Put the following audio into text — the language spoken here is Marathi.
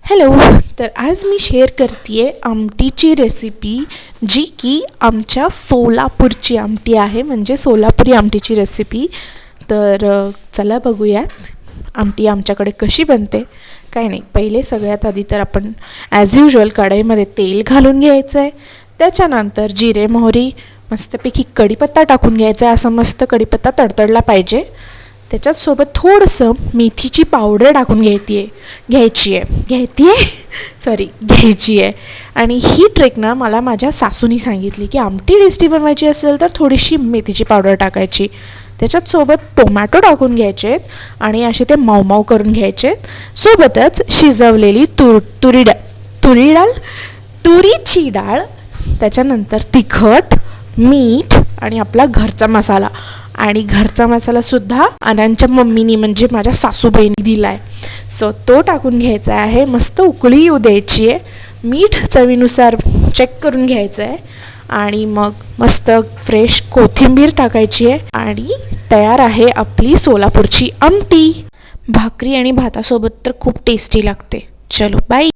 हॅलो. तर आज मी शेअर करते आहे आमटीची रेसिपी, जी की आमच्या सोलापूरची आमटी आहे, म्हणजे सोलापुरी आमटीची रेसिपी. तर चला बघूयात आमटी आमच्याकडे कशी बनते. काही नाही, पहिले सगळ्यात आधी तर आपण ॲज युजल कढईमध्ये तेल घालून घ्यायचं आहे. त्याच्यानंतर जिरे मोहरी मस्तपैकी कढीपत्ता टाकून घ्यायचा आहे. असं मस्त कढीपत्ता तडतडला पाहिजे. त्याच्यासोबत थोडंसं मेथीची पावडर टाकून घ्यायची आहे. आणि ही ट्रिक ना मला माझ्या सासूनी सांगितली की आमटी टेस्टी बनवायची असेल तर थोडीशी मेथीची पावडर टाकायची. त्याच्यासोबत टोमॅटो टाकून घ्यायचे आहेत आणि असे ते मऊ करून घ्यायचे आहेत. सोबतच शिजवलेली तुरीची डाळ, त्याच्यानंतर तिखट, मीठ आणि आपला घरचा मसाला. आणि घरचा मसालासुद्धा आनंदच्या मम्मीनी म्हणजे माझ्या सासूबाईंनी दिला आहे. सो तो टाकून घ्यायचा आहे. मस्त उकळी येऊ द्यायची आहे. मीठ चवीनुसार चेक करून घ्यायचं आहे. आणि मग मस्त फ्रेश कोथिंबीर टाकायची आहे. आणि तयार आहे आपली सोलापूरची आमटी. भाकरी आणि भातासोबत तर खूप टेस्टी लागते. चलो बाय.